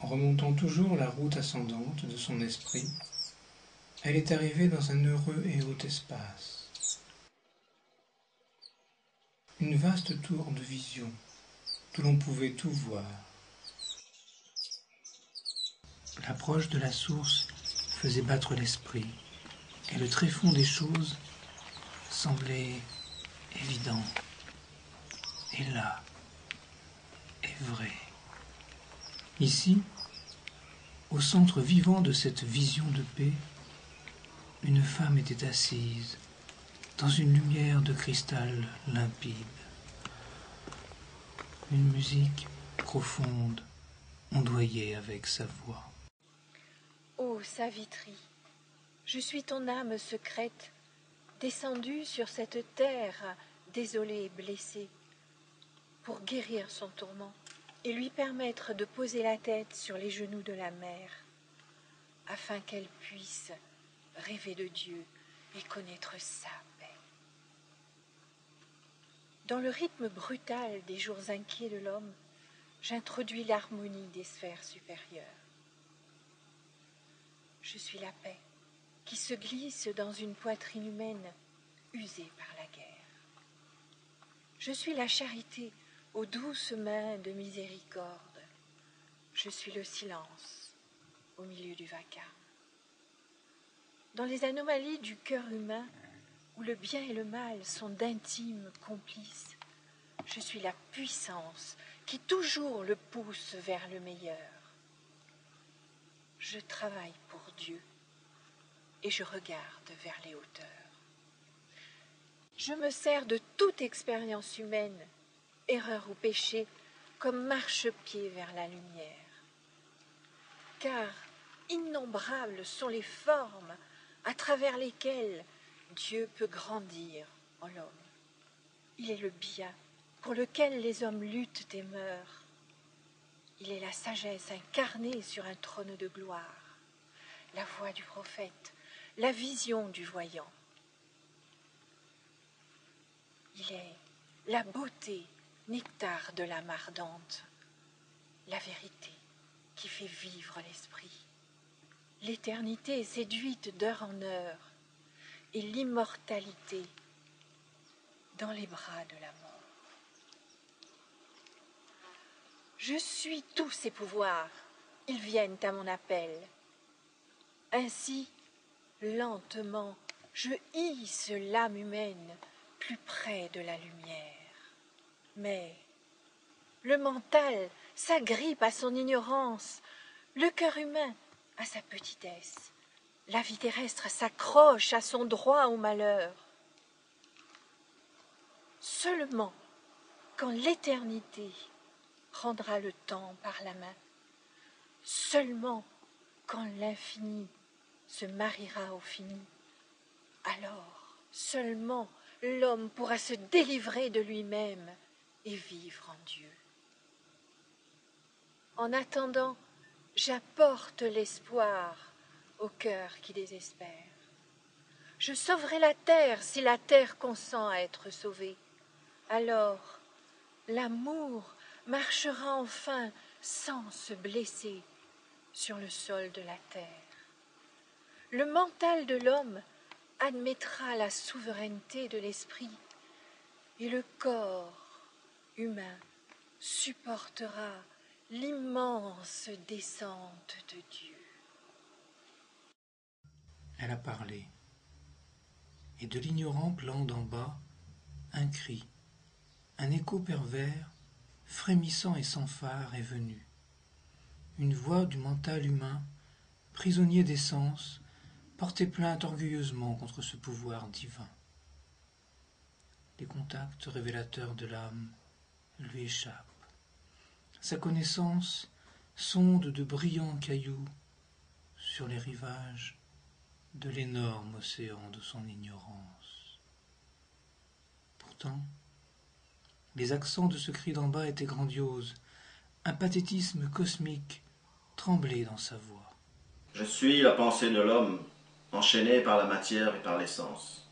En remontant toujours la route ascendante de son esprit, elle est arrivée dans un heureux et haut espace. Une vaste tour de vision, d'où l'on pouvait tout voir. L'approche de la source faisait battre l'esprit, et le tréfonds des choses semblait évident, et là, et vrai. Ici, au centre vivant de cette vision de paix, une femme était assise dans une lumière de cristal limpide. Une musique profonde ondoyait avec sa voix. Ô Savitri, je suis ton âme secrète, descendue sur cette terre désolée et blessée, pour guérir son tourment et lui permettre de poser la tête sur les genoux de la mère, afin qu'elle puisse rêver de Dieu et connaître sa paix. Dans le rythme brutal des jours inquiets de l'homme, j'introduis l'harmonie des sphères supérieures. Je suis la paix qui se glisse dans une poitrine humaine usée par la guerre. Je suis la charité aux douces mains de miséricorde. Je suis le silence au milieu du vacarme. Dans les anomalies du cœur humain, où le bien et le mal sont d'intimes complices, je suis la puissance qui toujours le pousse vers le meilleur. Je travaille pour Dieu et je regarde vers les hauteurs. Je me sers de toute expérience humaine, erreur ou péché, comme marchepied vers la lumière. Car innombrables sont les formes à travers lesquelles Dieu peut grandir en l'homme. Il est le bien pour lequel les hommes luttent et meurent. Il est la sagesse incarnée sur un trône de gloire, la voix du prophète, la vision du voyant. Il est la beauté, nectar de l'âme ardente, la vérité qui fait vivre l'esprit, l'éternité séduite d'heure en heure et l'immortalité dans les bras de la mort. Je suis tous ces pouvoirs, ils viennent à mon appel. Ainsi, lentement, je hisse l'âme humaine plus près de la lumière. Mais le mental s'agrippe à son ignorance, le cœur humain à sa petitesse, la vie terrestre s'accroche à son droit au malheur. Seulement quand l'éternité prendra le temps par la main, seulement quand l'infini se mariera au fini, alors seulement l'homme pourra se délivrer de lui-même et vivre en Dieu. En attendant, j'apporte l'espoir au cœur qui désespère. Je sauverai la terre si la terre consent à être sauvée. Alors, l'amour marchera enfin sans se blesser sur le sol de la terre. Le mental de l'homme admettra la souveraineté de l'esprit et le corps humain supportera l'immense descente de Dieu. Elle a parlé, et de l'ignorant plan d'en bas, un cri, un écho pervers, frémissant et sans phare est venu. Une voix du mental humain, prisonnier des sens, portait plainte orgueilleusement contre ce pouvoir divin. Les contacts révélateurs de l'âme lui échappent. Sa connaissance sonde de brillants cailloux sur les rivages de l'énorme océan de son ignorance. Pourtant, les accents de ce cri d'en bas étaient grandioses, un pathétisme cosmique tremblait dans sa voix. Je suis la pensée de l'homme, enchaîné par la matière et par l'essence.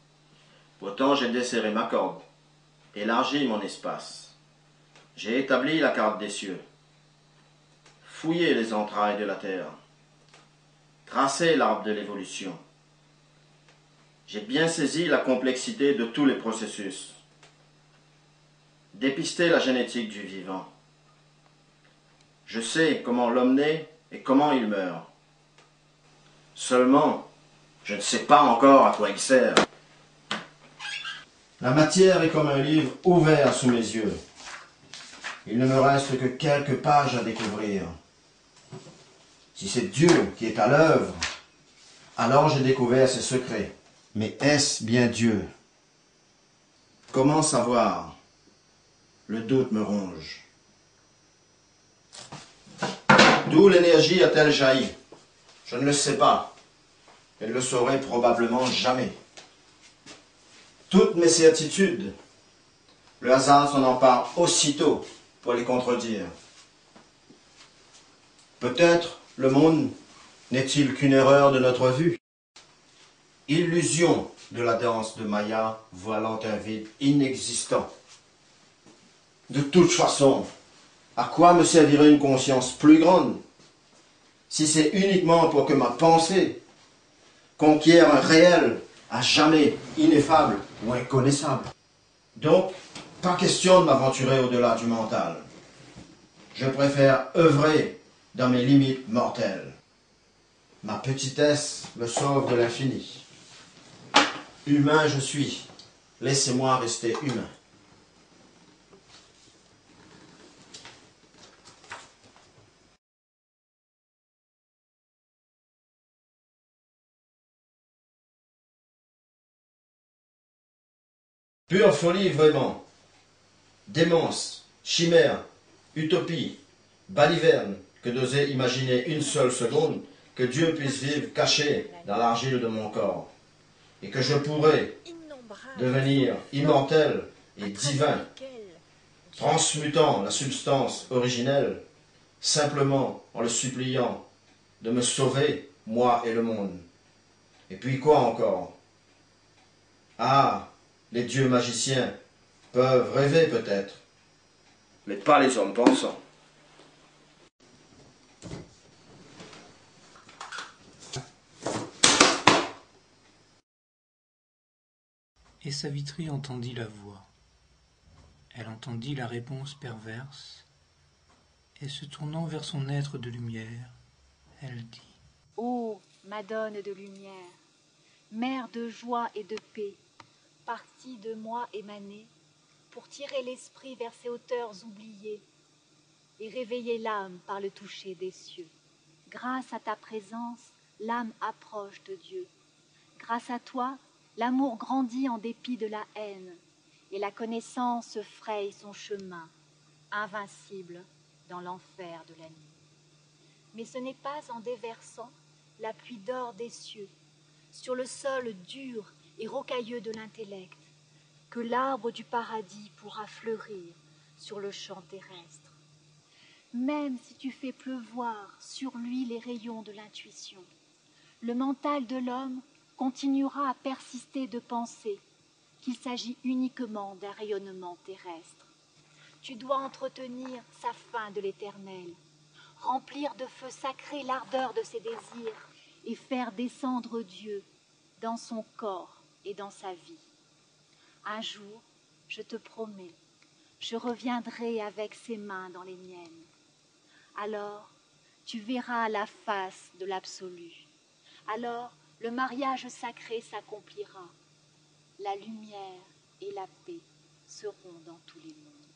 Pourtant j'ai desserré ma corde, élargi mon espace. J'ai établi la carte des cieux. fouillé les entrailles de la terre, tracé l'arbre de l'évolution. J'ai bien saisi la complexité de tous les processus, dépisté la génétique du vivant. Je sais comment l'homme naît et comment il meurt. Seulement, je ne sais pas encore à quoi il sert. La matière est comme un livre ouvert sous mes yeux. Il ne me reste que quelques pages à découvrir. Si c'est Dieu qui est à l'œuvre, alors j'ai découvert ses secrets. Mais est-ce bien Dieu? Comment savoir? Le doute me ronge. D'où l'énergie a-t-elle jailli? Je ne le sais pas. Elle ne le saurait probablement jamais. Toutes mes certitudes, le hasard s'en empare aussitôt pour les contredire. Peut-être le monde n'est-il qu'une erreur de notre vue? Illusion de la danse de Maya voilant un vide inexistant. De toute façon, à quoi me servirait une conscience plus grande si c'est uniquement pour que ma pensée conquiert un réel à jamais ineffable ou inconnaissable? Donc, pas question de m'aventurer au-delà du mental. Je préfère œuvrer dans mes limites mortelles. Ma petitesse me sauve de l'infini. Humain je suis, laissez-moi rester humain. Pure folie vraiment, démence, chimère, utopie, baliverne, que d'oser imaginer une seule seconde que Dieu puisse vivre caché dans l'argile de mon corps, et que je pourrais devenir immortel et divin, transmutant la substance originelle, simplement en le suppliant de me sauver, moi et le monde. Et puis quoi encore? Ah, les dieux magiciens peuvent rêver peut-être, mais pas les hommes pensants. Et Savitri entendit la voix. Elle entendit la réponse perverse, et se tournant vers son être de lumière, elle dit: Ô Madone de lumière, mère de joie et de paix, partie de moi émanée, pour tirer l'esprit vers ses hauteurs oubliées et réveiller l'âme par le toucher des cieux. Grâce à ta présence, l'âme approche de Dieu. Grâce à toi, l'amour grandit en dépit de la haine, et la connaissance fraye son chemin, invincible dans l'enfer de la nuit. Mais ce n'est pas en déversant la pluie d'or des cieux sur le sol dur et rocailleux de l'intellect que l'arbre du paradis pourra fleurir sur le champ terrestre. Même si tu fais pleuvoir sur lui les rayons de l'intuition, le mental de l'homme continuera à persister de penser qu'il s'agit uniquement d'un rayonnement terrestre. Tu dois entretenir sa faim de l'éternel, remplir de feu sacré l'ardeur de ses désirs et faire descendre Dieu dans son corps et dans sa vie. Un jour, je te promets, je reviendrai avec ses mains dans les miennes. Alors, tu verras la face de l'absolu. Alors, le mariage sacré s'accomplira. La lumière et la paix seront dans tous les mondes.